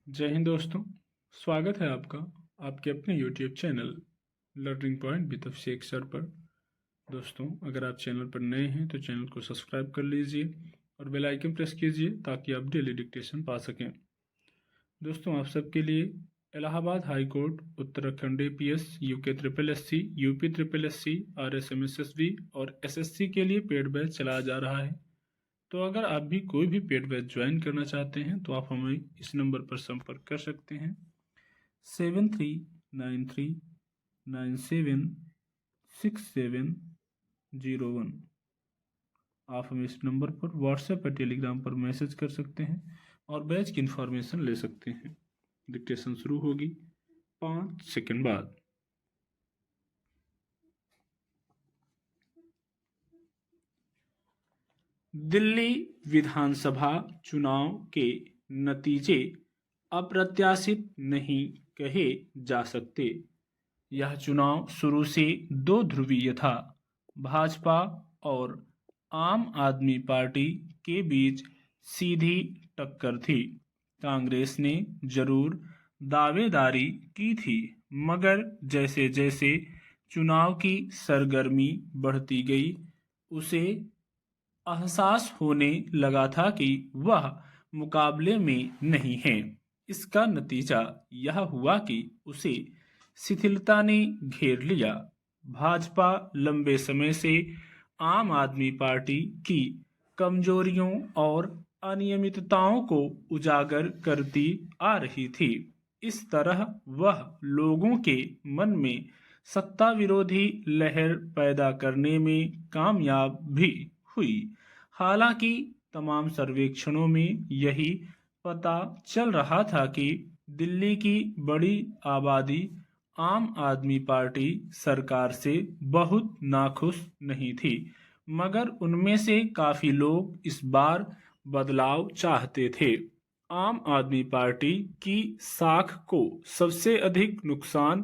जय हिंद दोस्तों। स्वागत है आपका आपके अपने YouTube channel learning point with Abhishek sir पर। दोस्तों, अगर आप चैनल पर नए हैं तो चैनल को सब्सक्राइब कर लीजिए और बेल आइकन प्रेस कीजिए ताकि आप डेली डिक्टेशन पा सकें। दोस्तों, आप सबके लिए Allahabad high court, Uttarakhand APS, UK SSSC, UP SSSC, RSMSSB और SSC के लिए पेड बैच चलाया जा रहा है। तो अगर आप भी कोई भी पेड बैच ज्वाइन करना चाहते हैं तो आप हमें इस नंबर पर संपर्क कर सकते हैं 7393976701। आप हमें इस नंबर पर व्हाट्सएप या टेलीग्राम पर मैसेज कर सकते हैं और बैच की इन्फॉर्मेशन ले सकते हैं। डिक्टेशन शुरू होगी 5 सेकंड बाद। दिल्ली विधानसभा चुनाव के नतीजे अप्रत्याशित नहीं कहे जा सकते। यह चुनाव शुरू से दो ध्रुवीय था। भाजपा और आम आदमी पार्टी के बीच सीधी टक्कर थी। कांग्रेस ने जरूर दावेदारी की थी, मगर जैसे जैसे चुनाव की सरगर्मी बढ़ती गई, उसे एहसास होने लगा था कि वह मुकाबले में नहीं है। इसका नतीजा यह हुआ कि उसे शिथिलता ने घेर लिया। भाजपा लंबे समय से आम आदमी पार्टी की कमजोरियों और अनियमितताओं को उजागर करती आ रही थी। इस तरह वह लोगों के मन में सत्ता विरोधी लहर पैदा करने में कामयाब भी हुई। हालांकि तमाम सर्वेक्षणों में यही पता चल रहा था कि दिल्ली की बड़ी आबादी आम आदमी पार्टी सरकार से बहुत नाखुश नहीं थी, मगर उनमें से काफी लोग इस बार बदलाव चाहते थे। आम आदमी पार्टी की साख को सबसे अधिक नुकसान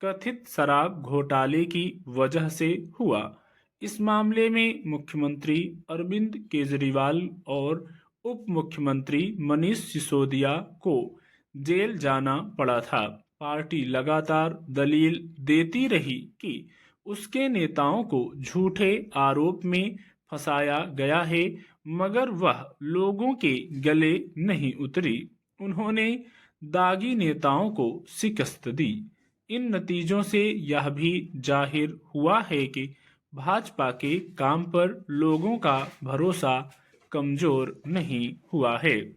कथित शराब घोटाले की वजह से हुआ। इस मामले में मुख्यमंत्री अरविंद केजरीवाल और उप मुख्यमंत्री मनीष सिसोदिया को जेल जाना पड़ा था। पार्टी लगातार दलील देती रही कि उसके नेताओं को झूठे आरोप में फंसाया गया है, मगर वह लोगों के गले नहीं उतरी। उन्होंने दागी नेताओं को शिकस्त दी। इन नतीजों से यह भी जाहिर हुआ है कि भाजपा के काम पर लोगों का भरोसा कमजोर नहीं हुआ है।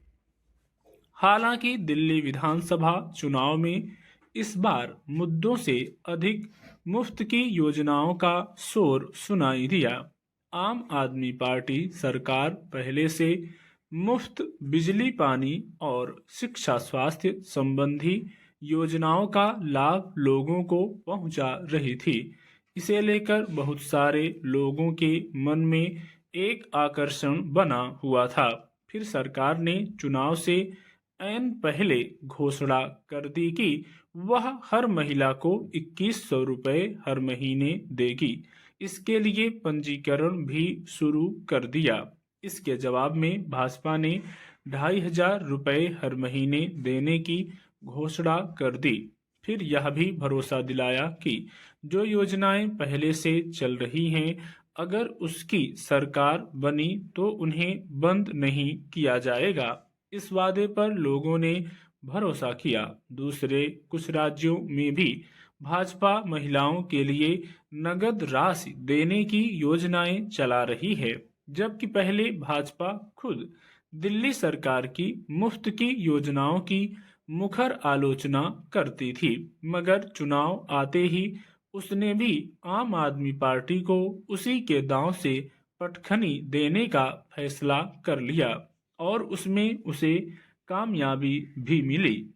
हालांकि दिल्ली विधानसभा चुनाव में इस बार मुद्दों से अधिक मुफ्त की योजनाओं का शोर सुनाई दिया। आम आदमी पार्टी सरकार पहले से मुफ्त बिजली, पानी और शिक्षा स्वास्थ्य संबंधी योजनाओं का लाभ लोगों को पहुंचा रही थी। इसे लेकर बहुत सारे लोगों के मन में एक आकर्षण बना हुआ था। फिर सरकार ने चुनाव से ऐन पहले घोषणा कर दी कि वह हर महिला को 2100 रुपये हर महीने देगी। इसके लिए पंजीकरण भी शुरू कर दिया। इसके जवाब में भाजपा ने 2500 रुपये हर महीने देने की घोषणा कर दी। फिर यह भी भरोसा दिलाया कि जो योजनाएं पहले से चल रही हैं, अगर उसकी सरकार बनी तो उन्हें बंद नहीं किया जाएगा। इस वादे पर लोगों ने भरोसा किया। दूसरे कुछ राज्यों में भी भाजपा महिलाओं के लिए नगद राशि देने की योजनाएं चला रही है, जबकि पहले भाजपा खुद दिल्ली सरकार की मुफ्त की योजनाओं की मुखर आलोचना करती थी, मगर चुनाव आते ही उसने भी आम आदमी पार्टी को उसी के दांव से पटखनी देने का फैसला कर लिया और उसमें उसे कामयाबी भी मिली।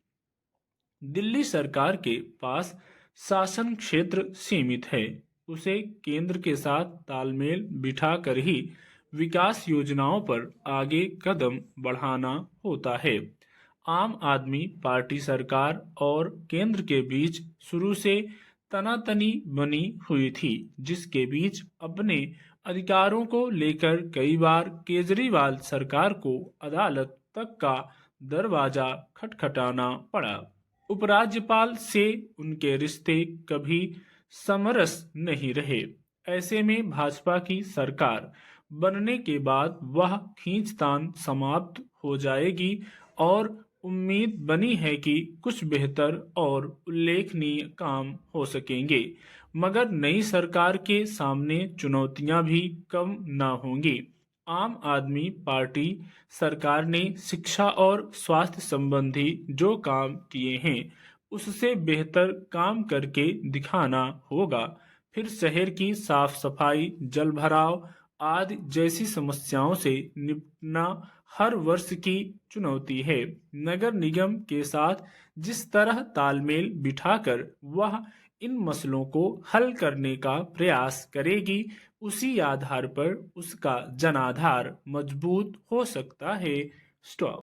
दिल्ली सरकार के पास शासन क्षेत्र सीमित है। उसे केंद्र के साथ तालमेल बिठाकर ही विकास योजनाओं पर आगे कदम बढ़ाना होता है। आम आदमी पार्टी सरकार और केंद्र के बीच शुरू से तनातनी बनी हुई थी, जिसके बीच अपने अधिकारों को लेकर कई बार केजरीवाल सरकार को अदालत तक का दरवाजा खटखटाना पड़ा। उपराज्यपाल से उनके रिश्ते कभी समरस नहीं रहे। ऐसे में भाजपा की सरकार बनने के बाद वह खींचतान समाप्त हो जाएगी और उम्मीद बनी है कि कुछ बेहतर और उल्लेखनीय काम हो सकेंगे। मगर नई सरकार के सामने चुनौतियां भी कम न होंगी। आम आदमी पार्टी सरकार ने शिक्षा और स्वास्थ्य संबंधी जो काम किए हैं उससे बेहतर काम करके दिखाना होगा। फिर शहर की साफ सफाई, जल भराव आदि जैसी समस्याओं से निपटना हर वर्ष की चुनौती है। नगर निगम के साथ जिस तरह तालमेल बिठाकर वह इन मसलों को हल करने का प्रयास करेगी, उसी आधार पर उसका जनाधार मजबूत हो सकता है। स्टॉप।